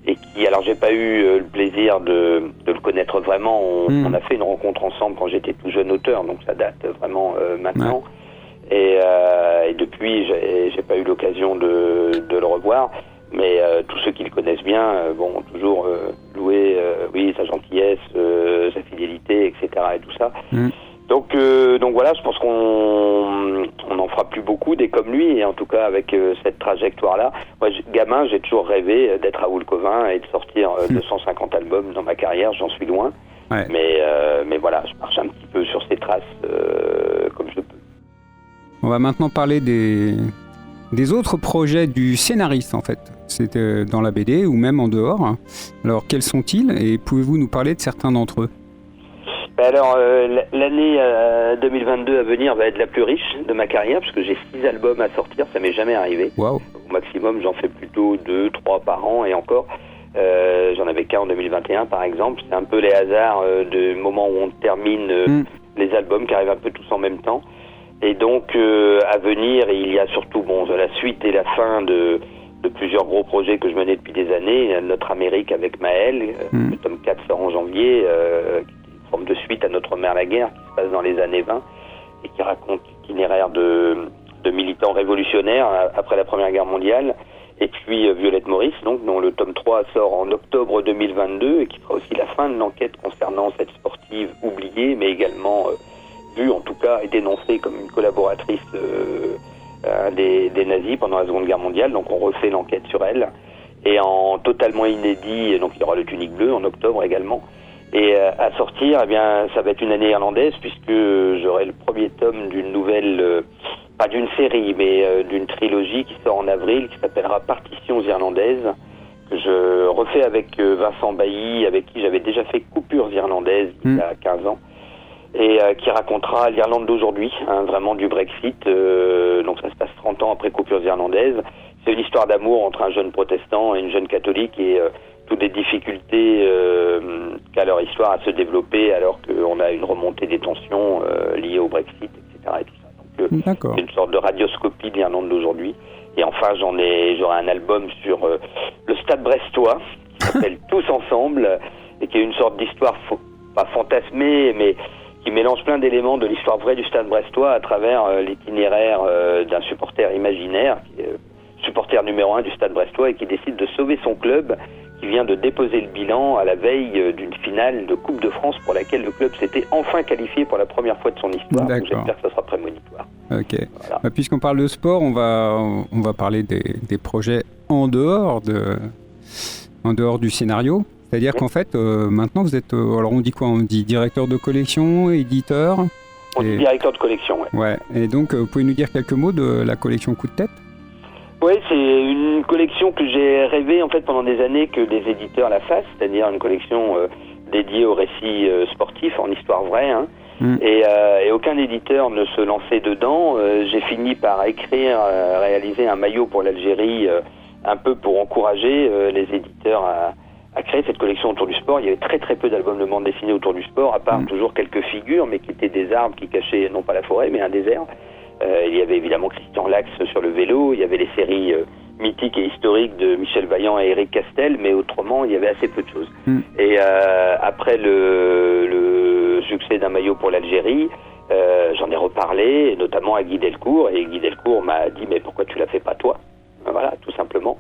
Et qui, alors j'ai pas eu le plaisir de le connaître vraiment, on a fait une rencontre ensemble quand j'étais tout jeune auteur, donc ça date vraiment maintenant. Et depuis, j'ai pas eu l'occasion de le revoir, mais tous ceux qui le connaissent bien ont toujours loué sa gentillesse, sa fidélité, etc. et tout ça. Donc voilà, je pense qu'on n'en fera plus beaucoup des comme lui, et en tout cas avec cette trajectoire-là. Moi, gamin, j'ai toujours rêvé d'être Raoul Cauvin et de sortir 250 albums dans ma carrière, j'en suis loin. Mais voilà, je marche un petit peu sur ses traces comme je peux. On va maintenant parler des autres projets du scénariste, en fait. C'est dans la BD ou même en dehors. Alors, quels sont-ils et pouvez-vous nous parler de certains d'entre eux ? Alors, l'année 2022 à venir va être la plus riche de ma carrière, parce que j'ai 6 albums à sortir, ça m'est jamais arrivé. Wow. Au maximum, j'en fais plutôt 2, 3 par an, et encore, j'en avais qu'un en 2021 par exemple. C'est un peu les hasards du moment où on termine les albums qui arrivent un peu tous en même temps. Et donc, à venir, il y a surtout la suite et la fin de plusieurs gros projets que je menais depuis des années. Notre Amérique avec Maël, le tome 4 sort en janvier, forme de suite à Notre Mère la guerre, qui se passe dans les années 20 et qui raconte l'itinéraire de militants révolutionnaires après la Première Guerre mondiale. Et puis Violette Maurice, donc, dont le tome 3 sort en octobre 2022 et qui fera aussi la fin de l'enquête concernant cette sportive oubliée, mais également vue en tout cas et dénoncée comme une collaboratrice des nazis pendant la Seconde Guerre mondiale. Donc on refait l'enquête sur elle. Et en totalement inédit, donc il y aura le Tunique Bleue en octobre également. Et à sortir, eh bien, ça va être une année irlandaise puisque j'aurai le premier tome d'une nouvelle, pas d'une série, mais d'une trilogie qui sort en avril, qui s'appellera Partitions irlandaises, que je refais avec Vincent Bailly, avec qui j'avais déjà fait Coupures irlandaises il y a 15 ans, et qui racontera l'Irlande d'aujourd'hui, vraiment du Brexit. Donc ça se passe 30 ans après Coupures irlandaises. C'est une histoire d'amour entre un jeune protestant et une jeune catholique, et toutes les difficultés qu'a leur histoire à se développer alors qu'on a une remontée des tensions liées au Brexit, etc. Et tout ça. Donc, c'est une sorte de radioscopie de l'Irlande d'aujourd'hui. Et enfin, j'aurai un album sur le Stade brestois, qui s'appelle Tous ensemble, et qui est une sorte d'histoire pas fantasmée, mais qui mélange plein d'éléments de l'histoire vraie du Stade brestois à travers l'itinéraire d'un supporter imaginaire, qui est supporter numéro 1 du Stade brestois et qui décide de sauver son club, qui vient de déposer le bilan à la veille d'une finale de Coupe de France pour laquelle le club s'était enfin qualifié pour la première fois de son histoire. Donc j'espère que ça sera prémonitoire. Ok. Voilà. Puisqu'on parle de sport, on va parler des projets en dehors du scénario. C'est-à-dire qu'en fait, maintenant vous êtes, alors on dit quoi ? On dit directeur de collection, éditeur. On dit directeur de collection, ouais. Ouais. Et donc, vous pouvez nous dire quelques mots de la collection Coup de tête ? Oui, c'est une collection que j'ai rêvé en fait pendant des années que des éditeurs la fassent, c'est-à-dire une collection dédiée aux récits sportifs en histoire vraie. Et aucun éditeur ne se lançait dedans. J'ai fini par réaliser un maillot pour l'Algérie, un peu pour encourager les éditeurs à créer cette collection autour du sport. Il y avait très très peu d'albums de bande dessinée autour du sport, à part toujours quelques figures, mais qui étaient des arbres qui cachaient non pas la forêt, mais un désert. Il y avait évidemment Christian Lax sur le vélo, il y avait les séries mythiques et historiques de Michel Vaillant et Éric Castel, mais autrement il y avait assez peu de choses. Et après le succès d'un maillot pour l'Algérie, j'en ai reparlé, notamment à Guy Delcourt, et Guy Delcourt m'a dit mais pourquoi tu la fais pas toi ? Voilà, tout simplement.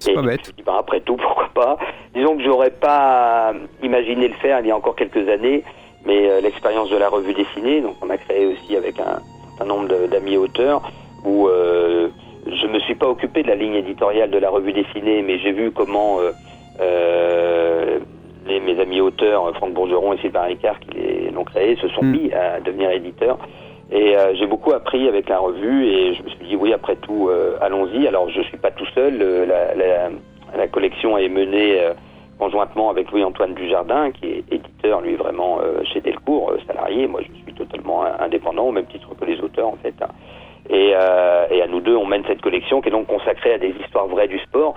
C'est pas bête. Je me suis dit, après tout, pourquoi pas ? Disons que j'aurais pas imaginé le faire il y a encore quelques années, mais l'expérience de la revue dessinée, donc on a créé aussi avec un nombre d'amis auteurs, où je me suis pas occupé de la ligne éditoriale de la revue dessinée, mais j'ai vu comment mes amis auteurs, Franck Bourgeron et Sylvain Ricard, qui l'ont créé, se sont mis à devenir éditeurs. Et j'ai beaucoup appris avec la revue, et je me suis dit, oui, après tout, allons-y. Alors, je suis pas tout seul. La collection est menée conjointement avec Louis-Antoine Dujardin, qui est éditeur, lui, vraiment chez Delcourt, salarié. Moi, je suis totalement indépendant, au même titre que les auteurs, en fait. Et à nous deux, on mène cette collection qui est donc consacrée à des histoires vraies du sport.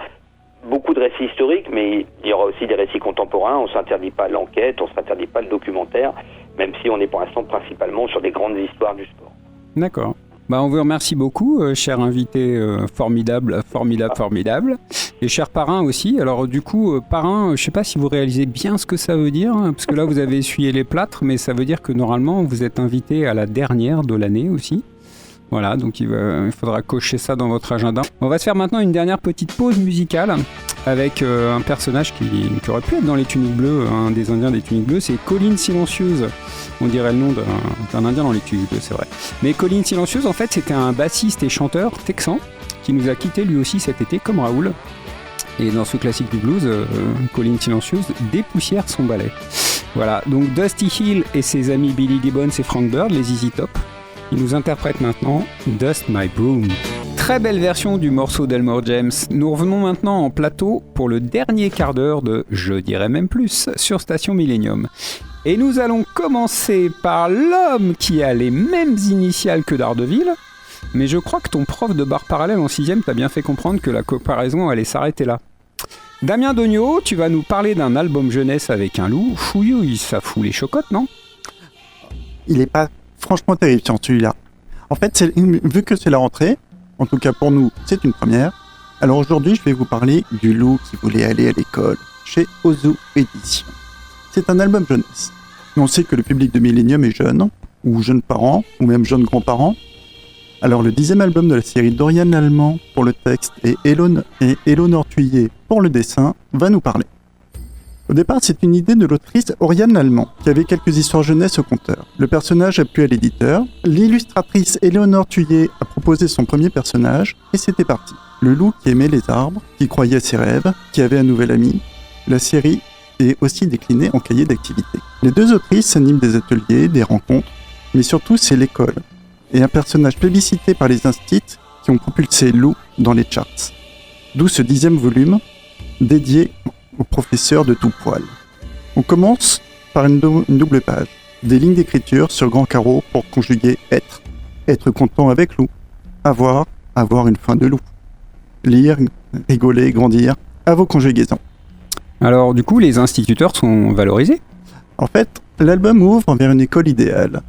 Beaucoup de récits historiques, mais il y aura aussi des récits contemporains. On ne s'interdit pas l'enquête, on ne s'interdit pas le documentaire, même si on est pour l'instant principalement sur des grandes histoires du sport. D'accord. On vous remercie beaucoup, cher invité formidable. Et cher parrain aussi. Alors du coup, parrain, je ne sais pas si vous réalisez bien ce que ça veut dire, parce que là vous avez essuyé les plâtres, mais ça veut dire que normalement vous êtes invité à la dernière de l'année aussi. Voilà, donc il faudra cocher ça dans votre agenda. On va se faire maintenant une dernière petite pause musicale avec un personnage qui aurait pu être dans les tuniques bleues, un des Indiens des tuniques bleues, c'est Colline Silencieuse. On dirait le nom d'un Indien dans les tuniques bleues, c'est vrai. Mais Colline Silencieuse, en fait, c'était un bassiste et chanteur texan qui nous a quittés lui aussi cet été, comme Raoul. Et dans ce classique du blues, Colline Silencieuse dépoussière son balai. Voilà, donc Dusty Hill et ses amis Billy Gibbons et Frank Bird, les ZZ Top, ils nous interprètent maintenant Dust My Broom. Très belle version du morceau d'Elmore James. Nous revenons maintenant en plateau pour le dernier quart d'heure de Je dirais même plus sur Station Millennium. Et nous allons commencer par l'homme qui a les mêmes initiales que Daredevil. Mais je crois que ton prof de barre parallèle en 6ème t'a bien fait comprendre que la comparaison allait s'arrêter là. Damien Dogno, tu vas nous parler d'un album jeunesse avec un loup. Fouillou, ça fout les chocottes, non ? Il n'est pas franchement terrifiant celui-là. En fait, vu que c'est la rentrée, en tout cas pour nous, c'est une première. Alors aujourd'hui, je vais vous parler du loup qui voulait aller à l'école, chez Ozu Éditions. C'est un album jeunesse. Et on sait que le public de Millennium est jeune, ou jeunes parents, ou même jeunes grands-parents. Alors le 10e album de la série Dorian Lallemand pour le texte et Éléonore Thuillier pour le dessin va nous parler. Au départ, c'est une idée de l'autrice Oriane Lallemand, qui avait quelques histoires jeunesse au compteur. Le personnage a plu à l'éditeur, l'illustratrice Éléonore Thuillier a proposé son premier personnage, et c'était parti. Le loup qui aimait les arbres, qui croyait à ses rêves, qui avait un nouvel ami. La série est aussi déclinée en cahier d'activité. Les deux autrices animent des ateliers, des rencontres, mais surtout c'est l'école, et un personnage plébiscité par les instits qui ont propulsé Lou dans les charts. D'où ce 10e volume, dédié aux professeurs de tout poil. On commence par une double page, des lignes d'écriture sur grand carreau pour conjuguer être content avec Lou, avoir une fin de loup, lire, rigoler, grandir, à vos conjugaisons. Alors du coup, les instituteurs sont valorisés ? En fait, l'album ouvre vers une école idéale.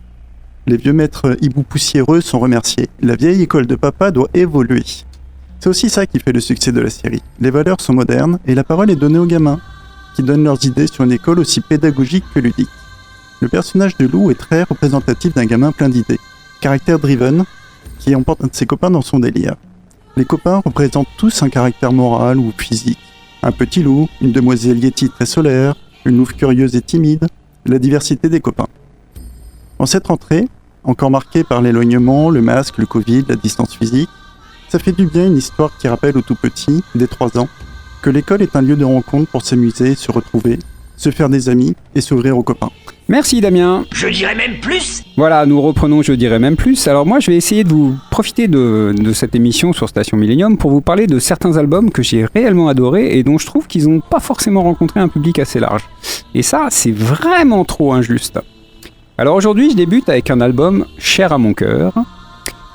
Les vieux maîtres hiboux poussiéreux sont remerciés. La vieille école de papa doit évoluer. C'est aussi ça qui fait le succès de la série. Les valeurs sont modernes et la parole est donnée aux gamins, qui donnent leurs idées sur une école aussi pédagogique que ludique. Le personnage de Lou est très représentatif d'un gamin plein d'idées. Caractère driven, qui emporte un de ses copains dans son délire. Les copains représentent tous un caractère moral ou physique. Un petit loup, une demoiselle Yeti très solaire, une louve curieuse et timide, la diversité des copains. En cette rentrée, encore marquée par l'éloignement, le masque, le Covid, la distance physique, ça fait du bien une histoire qui rappelle aux tout petits, dès 3 ans, que l'école est un lieu de rencontre pour s'amuser, se retrouver, se faire des amis et s'ouvrir aux copains. Merci Damien. Je dirais même plus. Voilà, nous reprenons Je dirais même plus. Alors moi, je vais essayer de vous profiter de cette émission sur Station Millennium pour vous parler de certains albums que j'ai réellement adorés et dont je trouve qu'ils n'ont pas forcément rencontré un public assez large. Et ça, c'est vraiment trop injuste. Alors aujourd'hui, je débute avec un album cher à mon cœur,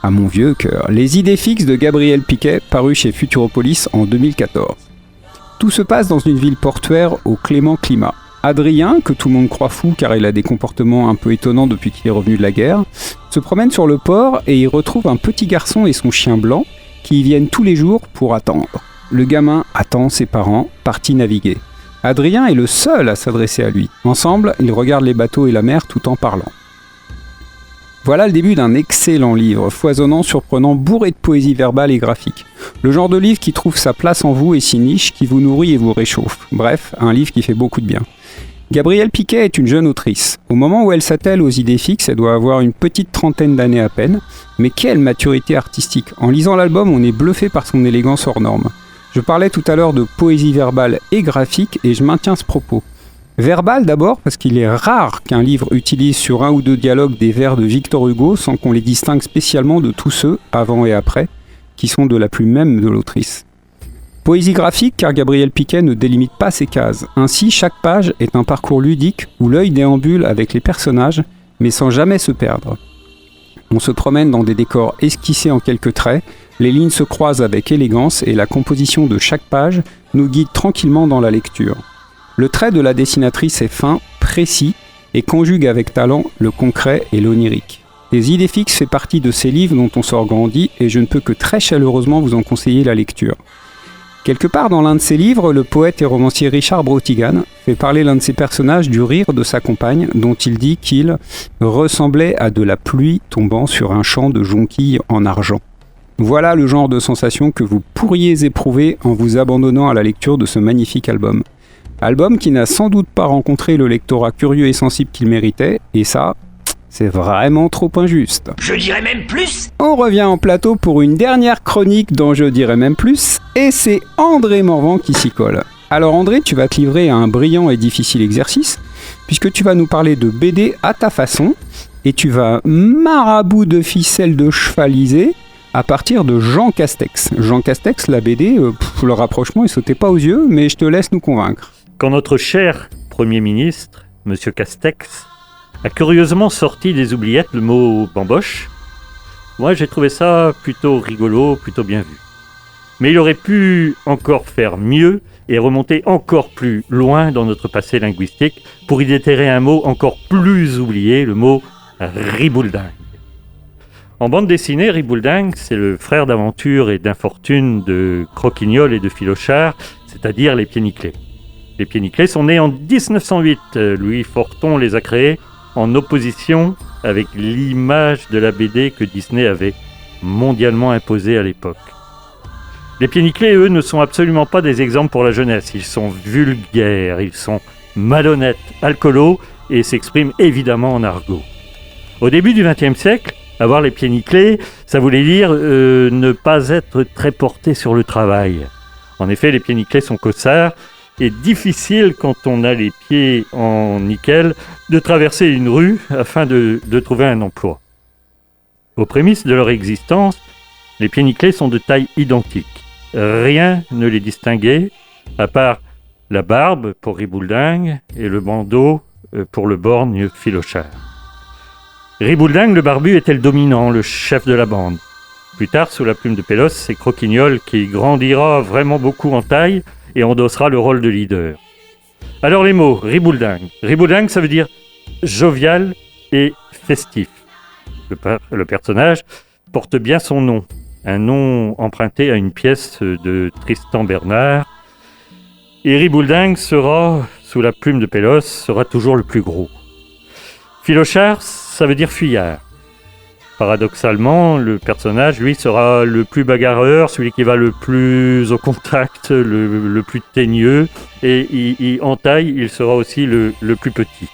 à mon vieux cœur, Les idées fixes de Gabriel Piquet, paru chez Futuropolis en 2014. Tout se passe dans une ville portuaire au clément climat. Adrien, que tout le monde croit fou car il a des comportements un peu étonnants depuis qu'il est revenu de la guerre, se promène sur le port et y retrouve un petit garçon et son chien blanc qui y viennent tous les jours pour attendre. Le gamin attend ses parents, partis naviguer. Adrien est le seul à s'adresser à lui. Ensemble, ils regardent les bateaux et la mer tout en parlant. Voilà le début d'un excellent livre, foisonnant, surprenant, bourré de poésie verbale et graphique. Le genre de livre qui trouve sa place en vous et s'y niche, qui vous nourrit et vous réchauffe. Bref, un livre qui fait beaucoup de bien. Gabrielle Piquet est une jeune autrice. Au moment où elle s'attelle aux idées fixes, elle doit avoir une petite trentaine d'années à peine. Mais quelle maturité artistique! En lisant l'album, on est bluffé par son élégance hors norme. Je parlais tout à l'heure de poésie verbale et graphique et je maintiens ce propos. Verbal d'abord parce qu'il est rare qu'un livre utilise sur 1 ou 2 dialogues des vers de Victor Hugo sans qu'on les distingue spécialement de tous ceux, avant et après, qui sont de la plume même de l'autrice. Poésie graphique car Gabriel Piquet ne délimite pas ses cases. Ainsi, chaque page est un parcours ludique où l'œil déambule avec les personnages mais sans jamais se perdre. On se promène dans des décors esquissés en quelques traits, les lignes se croisent avec élégance et la composition de chaque page nous guide tranquillement dans la lecture. Le trait de la dessinatrice est fin, précis et conjugue avec talent le concret et l'onirique. Les idées fixes fait partie de ces livres dont on sort grandi et je ne peux que très chaleureusement vous en conseiller la lecture. Quelque part dans l'un de ses livres, le poète et romancier Richard Brautigan fait parler l'un de ses personnages du rire de sa compagne dont il dit qu'il ressemblait à de la pluie tombant sur un champ de jonquilles en argent. Voilà le genre de sensation que vous pourriez éprouver en vous abandonnant à la lecture de ce magnifique album. Album qui n'a sans doute pas rencontré le lectorat curieux et sensible qu'il méritait, et ça, c'est vraiment trop injuste. Je dirais même plus. On revient en plateau pour une dernière chronique dont je dirais même plus, et c'est André Morvan qui s'y colle. Alors André, tu vas te livrer à un brillant et difficile exercice, puisque tu vas nous parler de BD à ta façon, et tu vas marabout de ficelle de chevalisé à partir de Jean Castex. Jean Castex, la BD, le rapprochement il sautait pas aux yeux, mais je te laisse nous convaincre. Quand notre cher Premier ministre M. Castex, a curieusement sorti des oubliettes le mot bamboche. Moi, j'ai trouvé ça plutôt rigolo, plutôt bien vu. Mais il aurait pu encore faire mieux et remonter encore plus loin dans notre passé linguistique pour y déterrer un mot encore plus oublié, le mot ribouledingue. En bande dessinée, Ribouledingue, c'est le frère d'aventure et d'infortune de Croquignol et de Filochard, c'est-à-dire les Pieds-Nickelés. Les Pieds-Nickelés sont nés en 1908. Louis Forton les a créés en opposition avec l'image de la BD que Disney avait mondialement imposée à l'époque. Les Pieds-Nickelés, eux, ne sont absolument pas des exemples pour la jeunesse. Ils sont vulgaires, ils sont malhonnêtes, alcoolos et s'expriment évidemment en argot. Au début du XXe siècle, avoir les pieds nickelés, ça voulait dire ne pas être très porté sur le travail. En effet, les pieds nickelés sont caussards et difficile quand on a les pieds en nickel de traverser une rue afin de trouver un emploi. Aux prémices de leur existence, les pieds nickelés sont de taille identique. Rien ne les distinguait, à part la barbe pour Ribouledingue et le bandeau pour le borgne Filochard. Ribouledingue, le barbu, était le dominant, le chef de la bande. Plus tard, sous la plume de Pélos, c'est Croquignol qui grandira vraiment beaucoup en taille et endossera le rôle de leader. Alors les mots, Ribouledingue. Ribouledingue, ça veut dire jovial et festif. Le personnage porte bien son nom, un nom emprunté à une pièce de Tristan Bernard. Et Ribouledingue sera, sous la plume de Pélos, sera toujours le plus gros. Filochard, ça veut dire fuyard. Paradoxalement, le personnage, lui, sera le plus bagarreur, celui qui va le plus au contact, le plus teigneux, et en taille, il sera aussi le plus petit.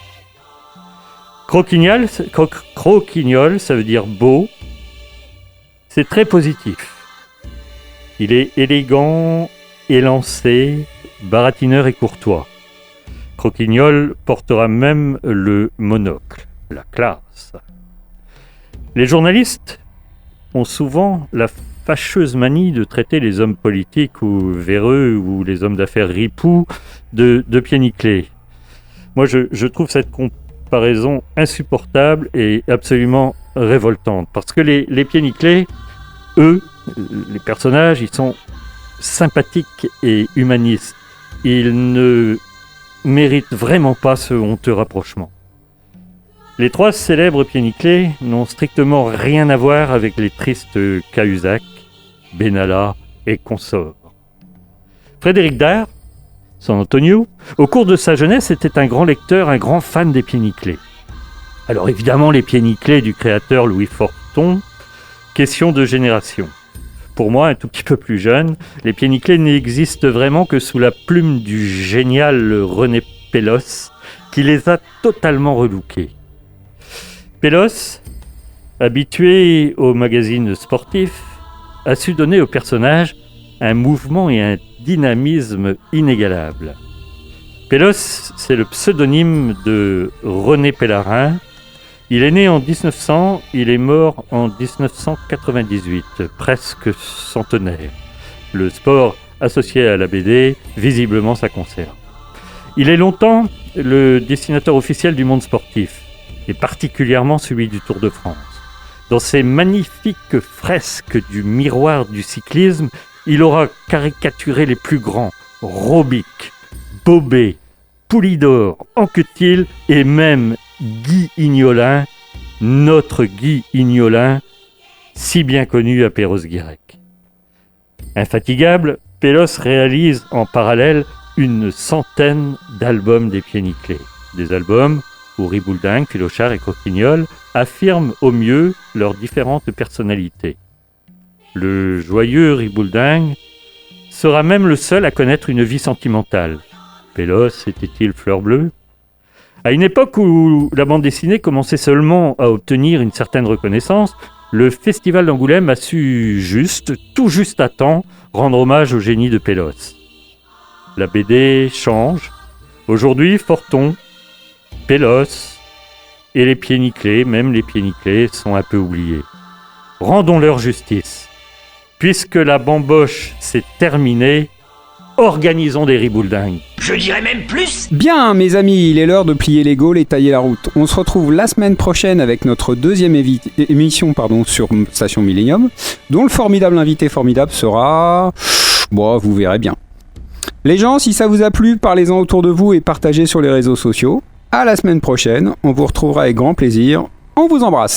Croquignol, ça veut dire beau. C'est très positif. Il est élégant, élancé, baratineur et courtois. Croquignol portera même le monocle, la classe. Les journalistes ont souvent la fâcheuse manie de traiter les hommes politiques ou véreux ou les hommes d'affaires ripoux de pieds nickelés. Moi, je trouve cette comparaison insupportable et absolument révoltante. Parce que les pieds nickelés, eux, les personnages, ils sont sympathiques et humanistes. Ils ne méritent vraiment pas ce honteux rapprochement. Les trois célèbres pieds nickelés n'ont strictement rien à voir avec les tristes Cahuzac, Benalla et consorts. Frédéric Dard, son Antonio, au cours de sa jeunesse, était un grand lecteur, un grand fan des pieds nickelés. Alors évidemment, les pieds nickelés du créateur Louis Forton, question de génération. Pour moi, un tout petit peu plus jeune, les pieds nickelés n'existent vraiment que sous la plume du génial René Pélos, qui les a totalement relookés. Pélos, habitué aux magazines sportifs, a su donner au personnage un mouvement et un dynamisme inégalables. Pélos, c'est le pseudonyme de René Pélarin. Il est né en 1900, il est mort en 1998, presque centenaire. Le sport associé à la BD, visiblement, ça concerne. Il est longtemps le dessinateur officiel du monde sportif, et particulièrement celui du Tour de France. Dans ses magnifiques fresques du miroir du cyclisme, il aura caricaturé les plus grands, Robic, Bobet, Poulidor, Anquetil et même Guy Ignolin, notre Guy Ignolin, si bien connu à Perros-Guirec. Infatigable, Pélos réalise en parallèle une centaine d'albums des pieds nickelés. Des albums où Ribouledingue, Filochard et Croquignol affirment au mieux leurs différentes personnalités. Le joyeux Ribouledingue sera même le seul à connaître une vie sentimentale. Pélos était-il fleur bleue ? À une époque où la bande dessinée commençait seulement à obtenir une certaine reconnaissance, le Festival d'Angoulême a su tout juste à temps, rendre hommage au génie de Pélos. La BD change. Aujourd'hui, Forton, Pélos et les pieds nickelés, même les pieds nickelés, sont un peu oubliés. Rendons-leur justice. Puisque la bamboche s'est terminée, organisons des ribouledingues. Je dirais même plus. Bien, mes amis, il est l'heure de plier les gaules et tailler la route. On se retrouve la semaine prochaine avec notre deuxième émission sur Station Millennium, dont le formidable invité formidable sera... Bon, vous verrez bien. Les gens, si ça vous a plu, parlez-en autour de vous et partagez sur les réseaux sociaux. À la semaine prochaine, on vous retrouvera avec grand plaisir. On vous embrasse.